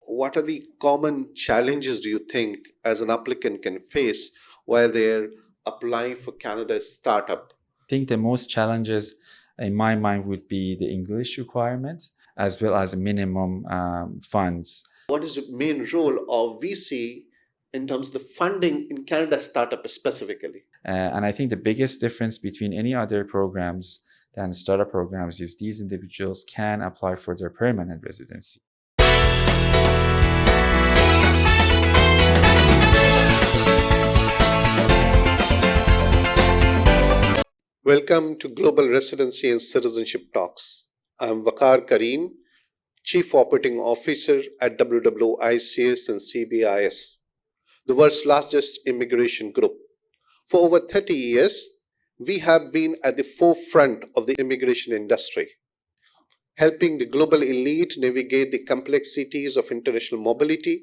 What are the common challenges do you think as an applicant can face while they're applying for Canada's startup? I think the most challenges in my mind would be the English requirement as well as minimum funds. What is the main role of VC in terms of the funding in Canada's startup specifically? And I think the biggest difference between any other programs than startup programs is these individuals can apply for their permanent residency. Welcome to Global Residency and Citizenship Talks. I'm Waqar Karim, Chief Operating Officer at WWICS and CBIS, the world's largest immigration group. For over 30 years, we have been at the forefront of the immigration industry, helping the global elite navigate the complexities of international mobility.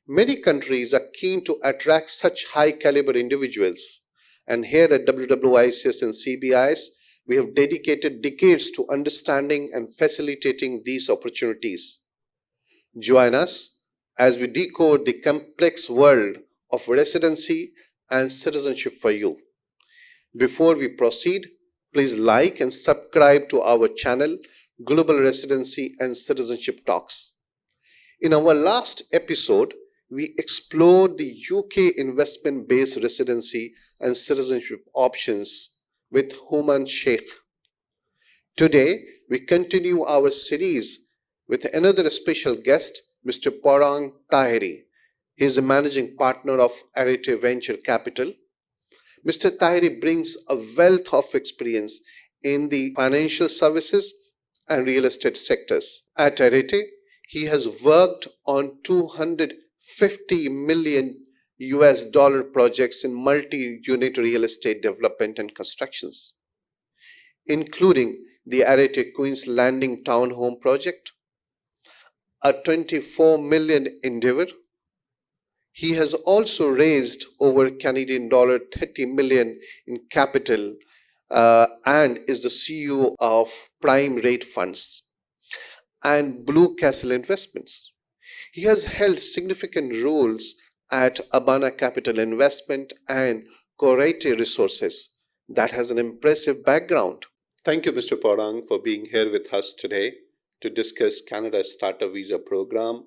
Many countries are keen to attract such high caliber individuals, and here at WWICS and CBIS, we have dedicated decades to understanding and facilitating these opportunities. Join us as we decode the complex world of residency and citizenship for you. Before we proceed, please like and subscribe to our channel, Global Residency and Citizenship Talks. In our last episode, we explored the UK investment-based residency and citizenship options with Human Sheikh. Today, we continue our series with another special guest, Mr. Pourang Taheri. He is the managing partner of Arete Venture Capital. Mr. Taheri brings a wealth of experience in the financial services and real estate sectors. At Arete, he has worked on 250 million US dollar projects in multi-unit real estate development and constructions, including the Arete Queen's Landing Townhome project, a 24 million endeavor. He has also raised over Canadian dollar 30 million in capital and is the CEO of Prime Rate Funds and Blue Castle Investments. He has held significant roles at Abana Capital Investment and Corate Resources. That has an impressive background. Thank you, Mr. Pourang, for being here with us today to discuss Canada's Startup Visa Program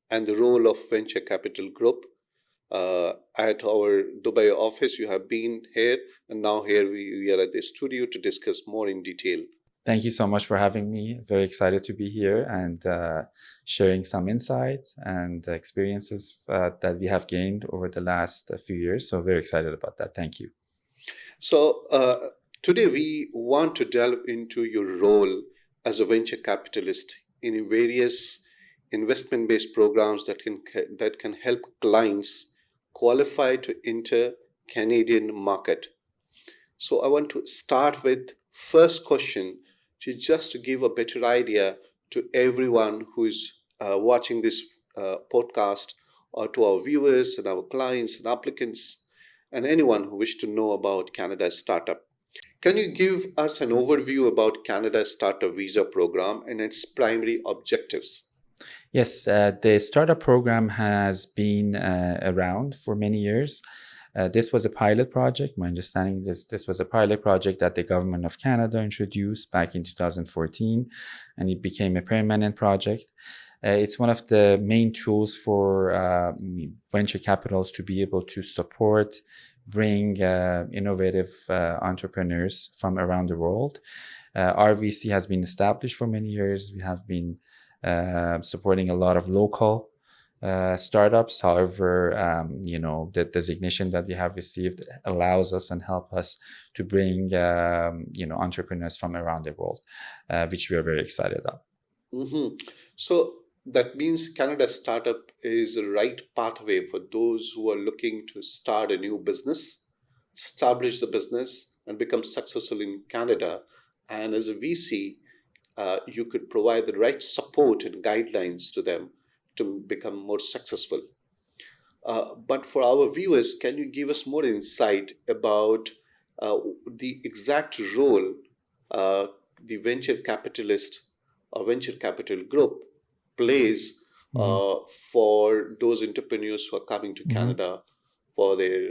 and the role of Venture Capital Group. At our Dubai office, you have been here, and now here we are at the studio to discuss more in detail. Thank you so much for having me. Very excited to be here and sharing some insights and experiences that we have gained over the last few years. So very excited about that. Thank you. So today we want to delve into your role as a venture capitalist in various investment-based programs that can help clients qualify to enter Canadian market. So I want to start with first question to give a better idea to everyone who is watching this podcast, or to our viewers and our clients and applicants and anyone who wish to know about Canada's startup. Can you give us an overview about Canada's Startup Visa Program and its primary objectives? Yes, the startup program has been around for many years. This was a pilot project. My understanding is this was a pilot project that the government of Canada introduced back in 2014, and it became a permanent project. It's one of the main tools for venture capitals to be able to support, bring innovative entrepreneurs from around the world. RVC has been established for many years. We have been supporting a lot of local startups. However, the designation that we have received allows us and help us to bring, entrepreneurs from around the world, which we are very excited about. Mm-hmm. So that means Canada Startup is the right pathway for those who are looking to start a new business, establish the business, and become successful in Canada. And as a VC, you could provide the right support and guidelines to them to become more successful. But for our viewers, can you give us more insight about the exact role the venture capitalist or venture capital group plays for those entrepreneurs who are coming to Mhm. Canada for their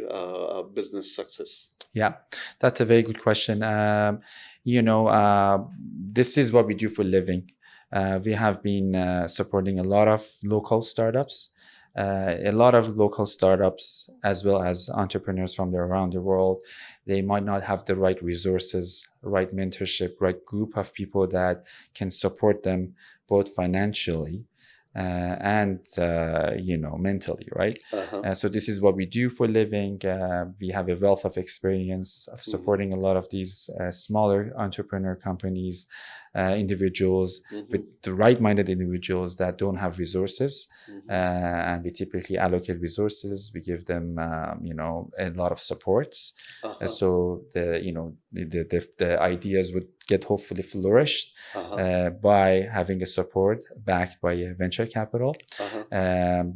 business success? Yeah, that's a very good question. This is what we do for a living. We have been supporting a lot of local startups, as well as entrepreneurs from around the world. They might not have the right resources, right mentorship, right group of people that can support them both financially and mentally, right? So this is what we do for a living. We have a wealth of experience of supporting a lot of these smaller entrepreneur companies, individuals with the right-minded individuals that don't have resources, and we typically allocate resources. We give them, a lot of supports, so the ideas would get hopefully flourished by having a support backed by a venture capital,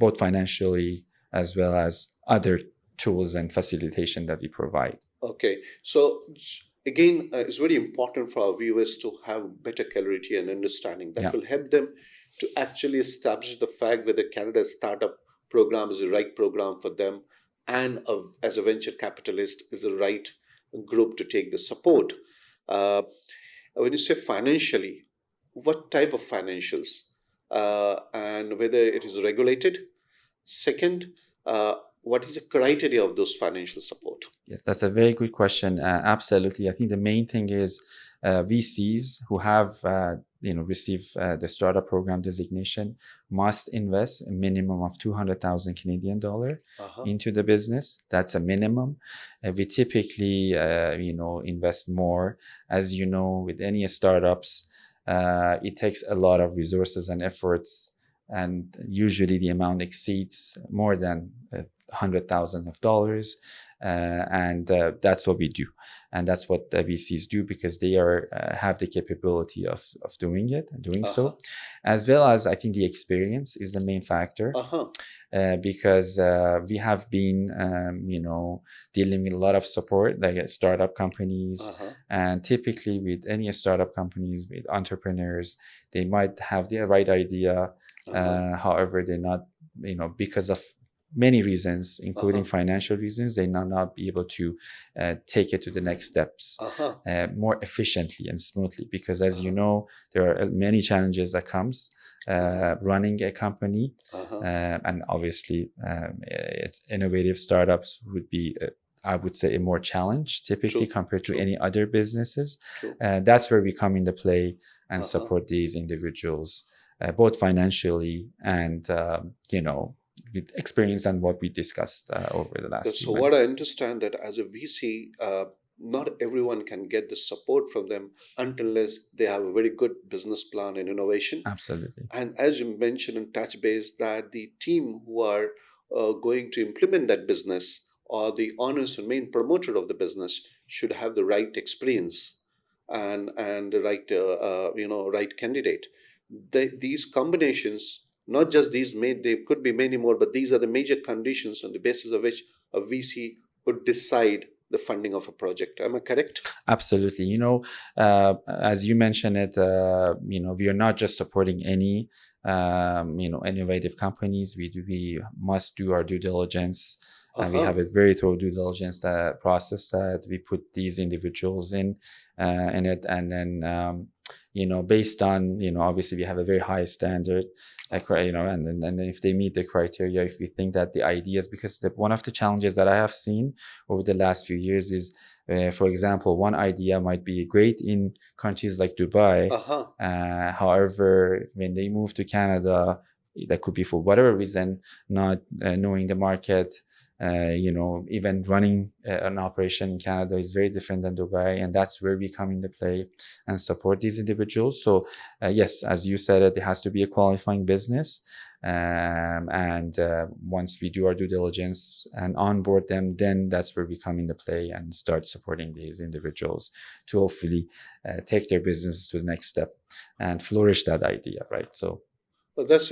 both financially as well as other tools and facilitation that we provide. Okay, so again, it's very important for our viewers to have better clarity and understanding that will help them to actually establish the fact whether Canada's startup program is the right program for them, and as a venture capitalist is the right group to take the support. When you say financially, what type of financials, and whether it is regulated? Second, what is the criteria of those financial support? Yes, that's a very good question. Absolutely. I think the main thing is VCs who have received the startup program designation must invest a minimum of 200,000 Canadian dollar into the business. That's a minimum. We typically invest more. As you know, with any startups, it takes a lot of resources and efforts, and usually the amount exceeds more than $100,000, and that's what we do, and that's what the VCs do, because they have the capability of doing it and doing so, as well as I think the experience is the main factor, because we have been dealing with a lot of support like startup companies, and typically with any startup companies, with entrepreneurs, they might have the right idea, however they're not, because of many reasons, including financial reasons, they not be able to take it to the next steps more efficiently and smoothly, because as you know, there are many challenges that comes running a company, and obviously it's innovative startups would be I would say a more challenge typically compared to any other businesses. That's where we come into play and support these individuals both financially and with experience and what we discussed over the last few So months. what I understand that as a VC, not everyone can get the support from them unless they have a very good business plan and innovation. Absolutely. And as you mentioned in touch base, that the team who are going to implement that business, or the owners and main promoter of the business, should have the right experience and the right right candidate. These combinations, not just these, there could be many more, but these are the major conditions on the basis of which a VC would decide the funding of a project. Am I correct? Absolutely. As you mentioned it, we are not just supporting any, innovative companies. We must do our due diligence. And we have a very thorough due diligence process that we put these individuals in it, and then based on obviously we have a very high standard, and then if they meet the criteria, if we think that the ideas, because one of the challenges that I have seen over the last few years is, for example, one idea might be great in countries like Dubai. However, when they move to Canada, that could be for whatever reason, not knowing the market. Even running an operation in Canada is very different than Dubai, and that's where we come into play and support these individuals. So yes, as you said, it has to be a qualifying business, and once we do our due diligence and onboard them, then that's where we come into play and start supporting these individuals to hopefully take their business to the next step and flourish that idea, right? So that's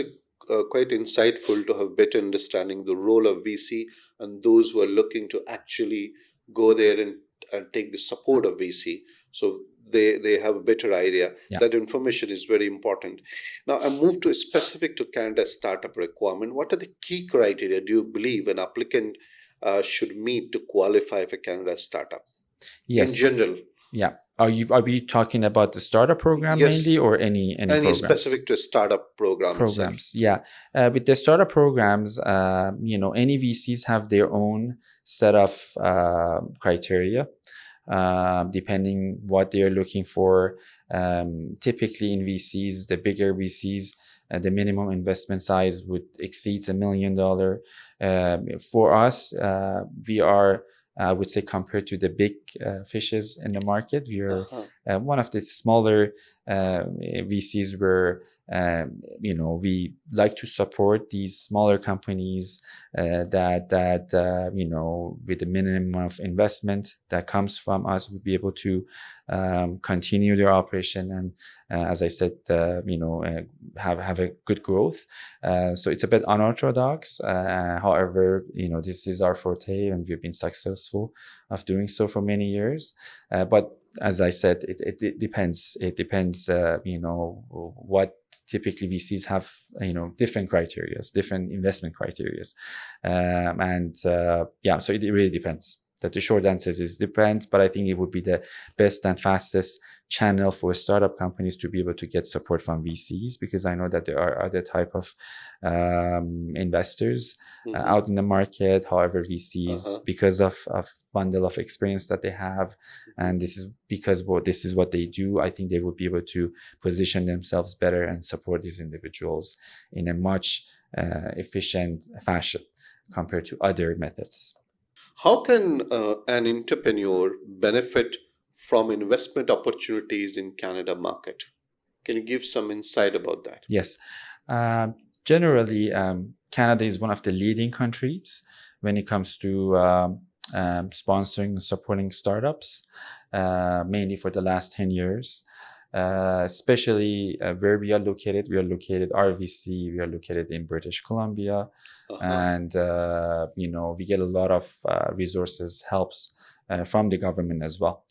quite insightful to have better understanding the role of VC and those who are looking to actually go there and take the support of VC. So they have a better idea. Yeah. That information is very important. Now, I move to specific to Canada startup requirement. What are the key criteria do you believe an applicant should meet to qualify for Canada startup in Yes. general? Yeah. Are we talking about the startup program Yes. mainly, or any programs? Specific to startup program itself? Yeah. With the startup programs, any VCs have their own set of criteria, depending what they're looking for. Typically in VCs, the bigger VCs, the minimum investment size would exceed $1 million. For us, we are, I would say, compared to the big fishes in the market, we are one of the smaller VCs where we like to support these smaller companies that with the minimum of investment that comes from us would be able to continue their operation and, as I said, have a good growth. So it's a bit unorthodox. However, this is our forte, and we've been successful of doing so for many years. But as I said, it depends. It depends, what typically VCs have, different criteria, different investment criteria. So it really depends. That the short answer is depends, but I think it would be the best and fastest channel for startup companies to be able to get support from VCs, because I know that there are other type of investors out in the market. However, VCs, because of bundle of experience that they have, and this is because this is what they do, I think they would be able to position themselves better and support these individuals in a much efficient fashion compared to other methods. How can an entrepreneur benefit from investment opportunities in Canada market? Can you give some insight about that? Yes. Generally, Canada is one of the leading countries when it comes to sponsoring and supporting startups, mainly for the last 10 years. Especially where we are located. RVC, we are located in British Columbia. And, we get a lot of resources, helps from the government as well.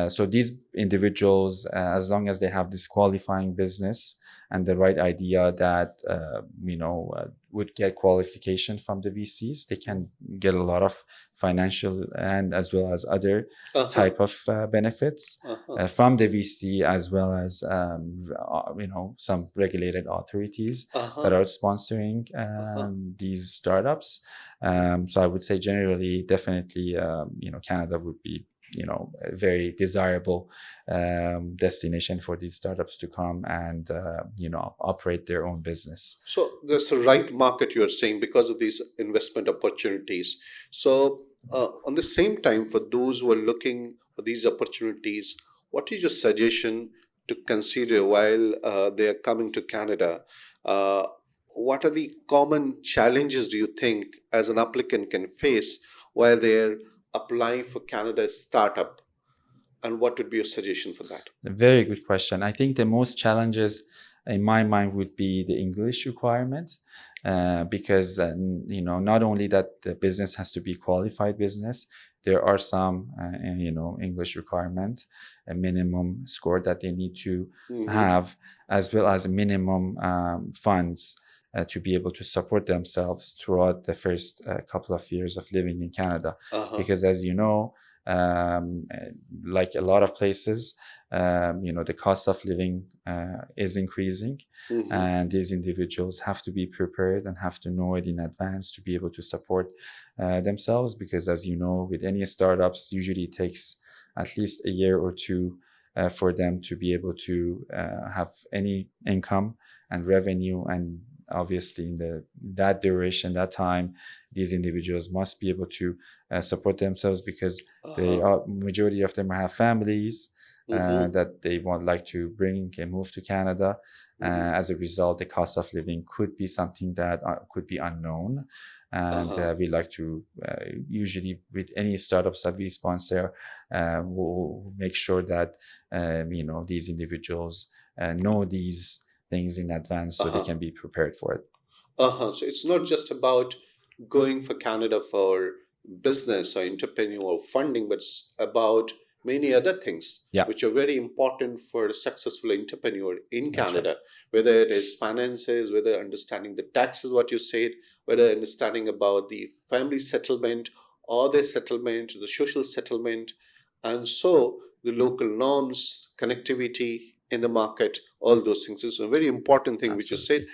So these individuals, as long as they have this qualifying business and the right idea that, would get qualification from the VCs, they can get a lot of financial and as well as other type of benefits from the VC, as well as, some regulated authorities that are sponsoring these startups. So I would say generally, definitely, Canada would be, a very desirable destination for these startups to come and, operate their own business. So there's the right market, you're saying, because of these investment opportunities. So on the same time, for those who are looking for these opportunities, what is your suggestion to consider while they are coming to Canada? What are the common challenges do you think as an applicant can face while they're applying for Canada's startup? And what would be your suggestion for that? A very good question. I think the most challenges in my mind would be the English requirement, because, not only that the business has to be qualified business, there are some, English requirement, a minimum score that they need to have, as well as minimum funds to be able to support themselves throughout the first couple of years of living in Canada. Because as you know, like a lot of places, the cost of living is increasing, and these individuals have to be prepared and have to know it in advance to be able to support themselves. Because as you know, with any startups, usually it takes at least a year or two for them to be able to have any income and revenue. And obviously in that duration, that time, these individuals must be able to support themselves, because the majority of them have families that they want like to bring and move to Canada. As a result, the cost of living could be something that could be unknown. And we like to usually with any startups that we sponsor, we'll make sure that these individuals know these things in advance so they can be prepared for it. So it's not just about going for Canada for business or entrepreneur funding, but it's about many other things Yeah. which are very important for a successful entrepreneur in That's right. Canada, whether it is finances, whether understanding the taxes, what you said, whether understanding about the family settlement or their settlement, the social settlement, and so the local norms, connectivity in the market, all those things is a very important thing which you said.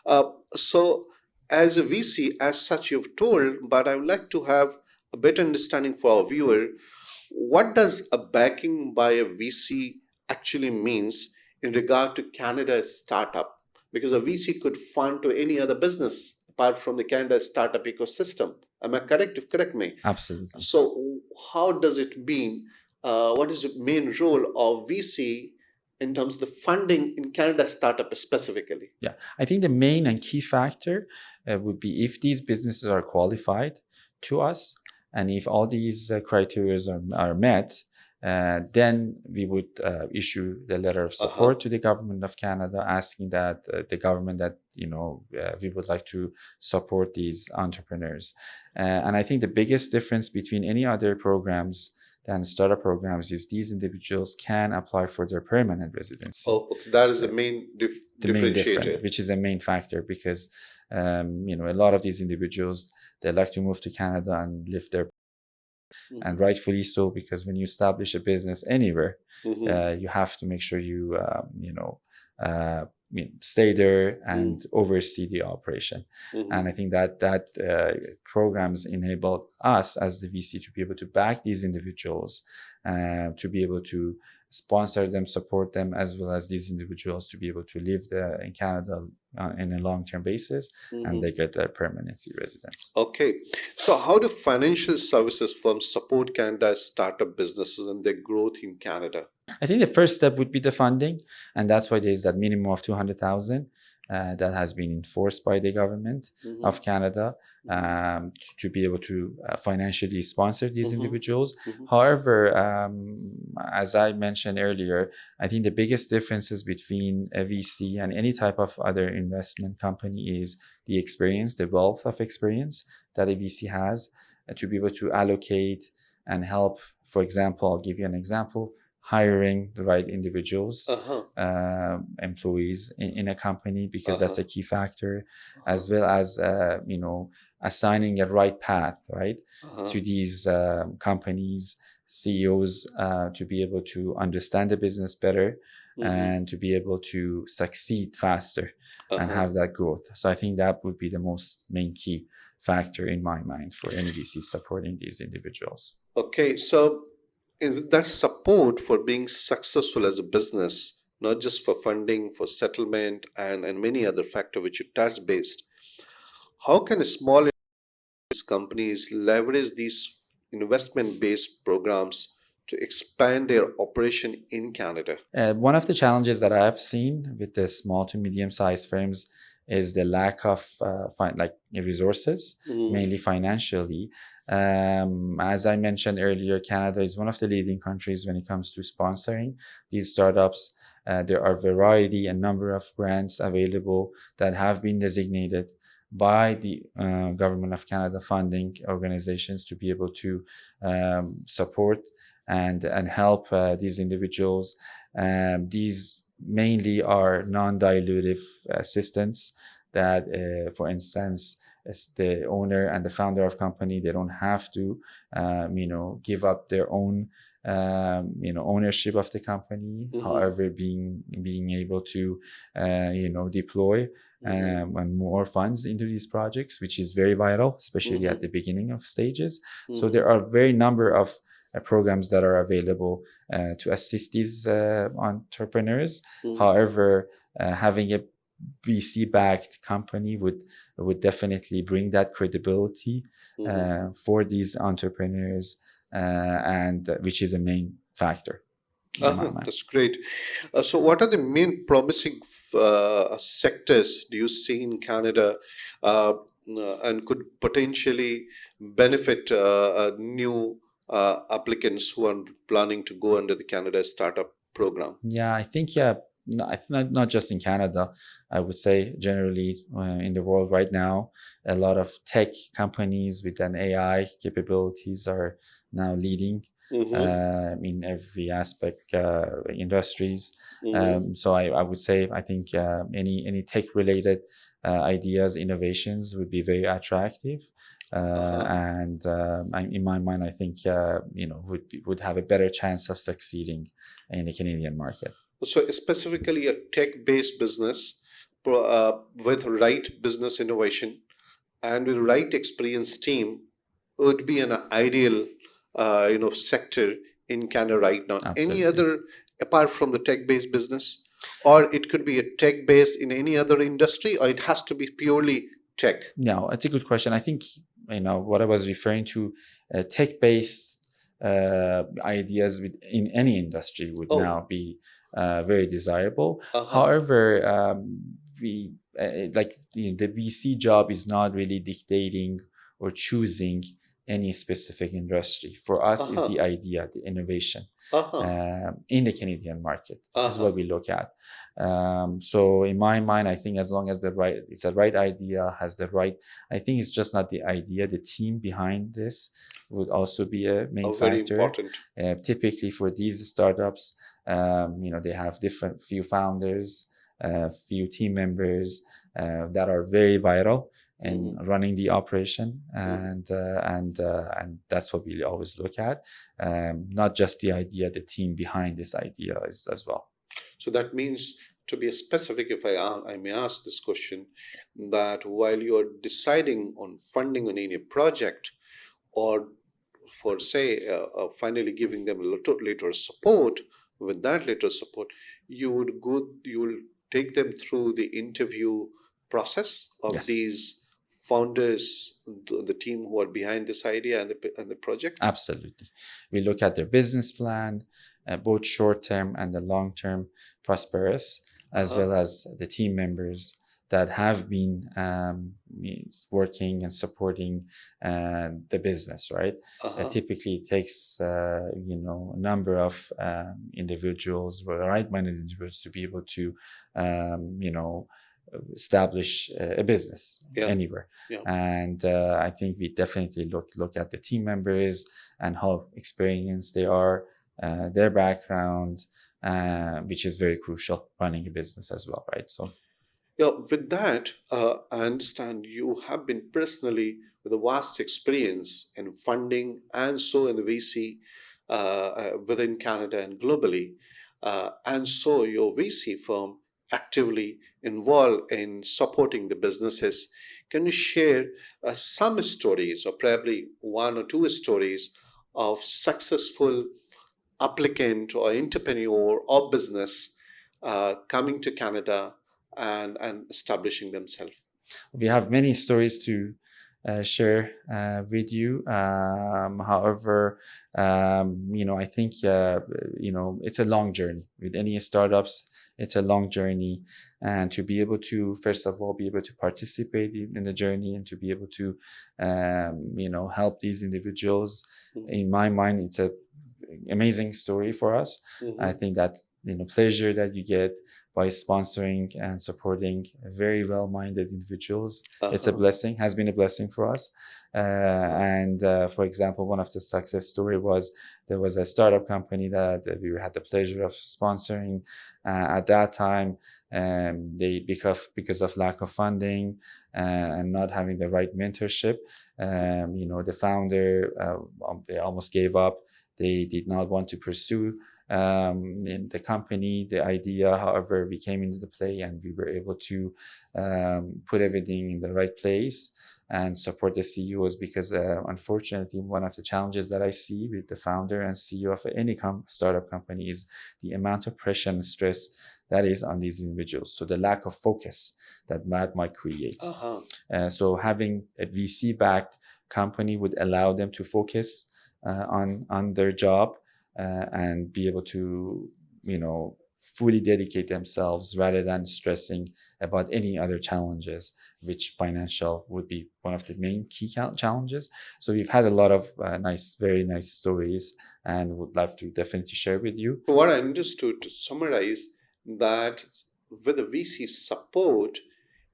Absolutely. So, as a VC, as such, you've told, but I would like to have a better understanding for our viewer. What does a backing by a VC actually means in regard to Canada's startup? Because a VC could fund to any other business apart from the Canada startup ecosystem. Am I correct? Correct me. Absolutely. So, how does it mean? What is the main role of VC in terms of the funding in Canada startup specifically? Yeah, I think the main and key factor would be if these businesses are qualified to us, and if all these criteria are met, then we would issue the letter of support to the government of Canada, asking that the government that we would like to support these entrepreneurs. And I think the biggest difference between any other programs than startup programs is these individuals can apply for their permanent residency. Oh, that is the main differentiator, which is a main factor, because a lot of these individuals, they like to move to Canada and live there. And rightfully so, because when you establish a business anywhere, you have to make sure you stay there and oversee the operation. And I think that programs enable us as the VC to be able to back these individuals, to be able to sponsor them, support them, as well as these individuals to be able to live there in Canada in a long-term basis, and they get their permanency residence. Okay. So how do financial services firms support Canada's startup businesses and their growth in Canada? I think the first step would be the funding, and that's why there's that minimum of 200,000 that has been enforced by the government of Canada to be able to financially sponsor these individuals. However, as I mentioned earlier, I think the biggest differences between a VC and any type of other investment company is the experience, the wealth of experience that a VC has to be able to allocate and help. For example, I'll give you an example. Hiring the right individuals, employees in a company, because that's a key factor, as well as assigning a right path, right, to these companies, CEOs, to be able to understand the business better and to be able to succeed faster and have that growth. So I think that would be the most main key factor in my mind for any VC supporting these individuals. Okay, so that support for being successful as a business, not just for funding, for settlement, and many other factors which are task based. How can small companies leverage these investment based programs to expand their operation in Canada? One of the challenges that I have seen with the small to medium sized firms is the lack of resources, mainly financially. As I mentioned earlier, Canada is one of the leading countries when it comes to sponsoring these startups. There are a number of grants available that have been designated by the Government of Canada funding organizations to be able to support and help these individuals. These mainly are non-dilutive assistance that, for instance, as the owner and the founder of company, they don't have to, give up their own, ownership of the company. However, being able to, deploy and more funds into these projects, which is very vital, especially at the beginning of stages. So there are very number of programs that are available to assist these entrepreneurs. However, having a VC-backed company would definitely bring that credibility for these entrepreneurs, and which is a main factor. That's great. So, what are the main promising sectors do you see in Canada and could potentially benefit new applicants who are planning to go under the Canada Startup Program? Yeah, I think not just in Canada. I would say generally in the world right now, a lot of tech companies with an AI capabilities are now leading in every aspect, industries. Mhm. So I would say I think any tech related ideas, innovations would be very attractive, Uh-huh. and in my mind, I think would have a better chance of succeeding in the Canadian market. So specifically a tech-based business with right business innovation and with right experienced team would be an ideal, sector in Canada right now. Any Absolutely. other apart from the tech-based business, or it could be a tech-based in any other industry, or it has to be purely tech. No, it's a good question. I think what I was referring to, tech-based ideas in any industry would Oh, now be very desirable. uh-huh, However, we like the VC job is not really dictating or choosing any specific industry. For us, is uh-huh, the idea, the innovation uh-huh, in the Canadian market. This is uh-huh. what we look at. So in my mind, I think as long as it's the right idea, has the right, I think it's just not the idea, the team behind this would also be a main Oh, very factor. important. Typically for these startups, they have different few founders, few team members that are very vital in Mhm, running the operation, mhm. and that's what we always look at. Not just the idea, the team behind this idea is as well. So that means, to be specific, if I may ask this question, that while you're deciding on funding on any project, or for say finally giving them a little support, with that little support, you will take them through the interview process of Yes. these founders, the team who are behind this idea and the project. Absolutely. We look at their business plan, both short term and the long term prosperous, as Uh-huh. well as the team members that have been working and supporting the business, right? Uh-huh. Typically, it takes a number of individuals, right-minded individuals, to be able to establish a business Yeah. anywhere. Yeah. And I think we definitely look at the team members and how experienced they are, their background, which is very crucial running a business as well, right? So Yeah, with that, I understand you have been personally with a vast experience in funding and so in the VC within Canada and globally. And so your VC firm actively involved in supporting the businesses. Can you share some stories, or probably one or two stories, of successful applicant or entrepreneur or business coming to Canada and establishing themselves? we have many stories to share with you. However, I think it's a long journey with any startups. It's a long journey, and to be able to, first of all, be able to participate in the journey and to be able to, help these individuals. Mhm, In my mind, it's a amazing story for us. I mhm, think that pleasure that you get by sponsoring and supporting very well-minded individuals, it's a uh-huh, blessing, has been a blessing for us. And For example, one of the success story was there was a startup company that we had the pleasure of sponsoring at that time. They because of lack of funding and not having the right mentorship, the founder they almost gave up. They did not want to pursue in the company, the idea. However, we came into the play and we were able to put everything in the right place and support the CEOs, because unfortunately, one of the challenges that I see with the founder and CEO of any startup company is the amount of pressure and stress that is on these individuals. So the lack of focus that might create. uh-huh. So having a VC backed company would allow them to focus on their job and be able to fully dedicate themselves rather than stressing about any other challenges, which financial would be one of the main key challenges. So we've had a lot of very nice stories, and would love to definitely share with you. So what I understood, to summarize, that with the VC support,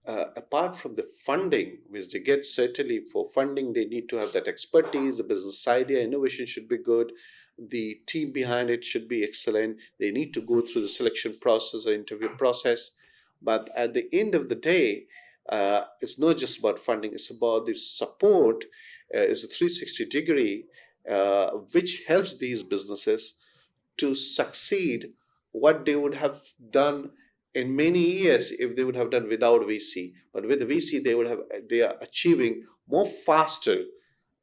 apart from the funding, which they get, certainly for funding, they need to have that expertise, the business idea, innovation should be good, the team behind it should be excellent. They need to go through the selection process or interview process. But at the end of the day, it's not just about funding, it's about the support. It's a 360 degree, which helps these businesses to succeed what they would have done in many years if they would have done without VC. But with the VC, they are achieving more faster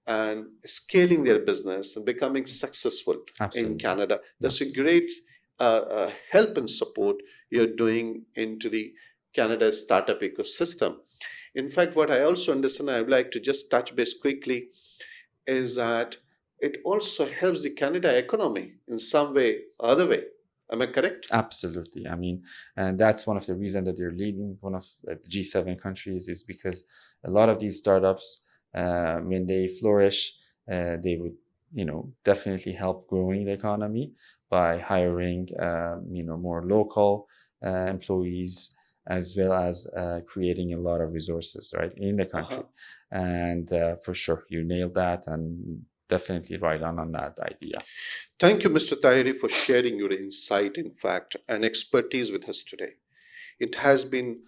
and scaling their business and becoming successful Absolutely. in Canada. That's a Absolutely. great help and support you're doing into the Canada startup ecosystem. In fact, what I also understand, I would like to just touch base quickly, is that it also helps the Canada economy in some way or other way. Am I correct? Absolutely. I mean, and that's one of the reasons that they're leading one of the G7 countries, is because a lot of these startups, when they flourish, they would, definitely help growing the economy by hiring, more local employees, as well as creating a lot of resources, right, in the country. And for sure, you nailed that, and definitely right on that idea. Thank you, Mr. Taheri, for sharing your insight, in fact, and expertise with us today. It has been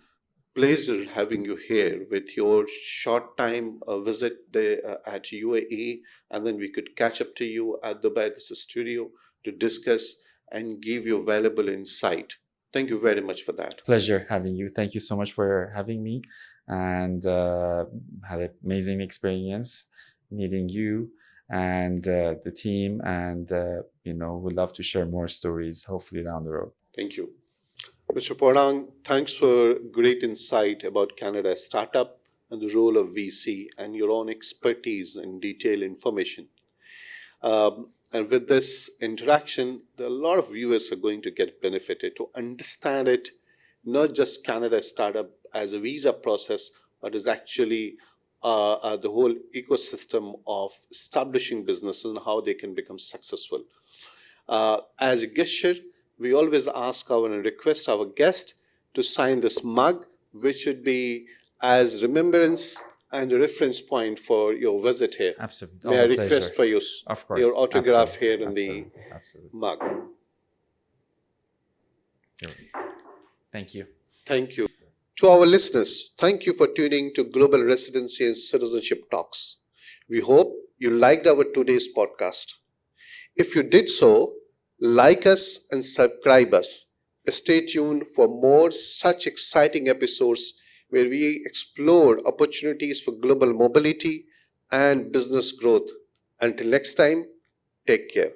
pleasure having you here with your short time visit there at UAE, and then we could catch up to you at Dubai, this studio, to discuss and give you valuable insight. Thank you very much for that. Pleasure having you. Thank you so much for having me, and had an amazing experience meeting you and the team, and would love to share more stories hopefully down the road. Thank you. Mr. Pourang, thanks for great insight about Canada startup and the role of VC and your own expertise and detailed information. And with this interaction, a lot of viewers are going to get benefited to understand it, not just Canada startup as a visa process, but is actually the whole ecosystem of establishing businesses and how they can become successful. As a gesture, we always ask and request our guest to sign this mug, which should be as remembrance and a reference point for your visit here. Absolutely. May I request Pleasure. for Of course. your autograph Absolutely. here in Absolutely. the Absolutely. mug. Thank you. Thank you. To our listeners, thank you for tuning to Global Residency and Citizenship Talks. We hope you liked our today's podcast. If you did so, like us and subscribe us. Stay tuned for more such exciting episodes where we explore opportunities for global mobility and business growth. Until next time, take care.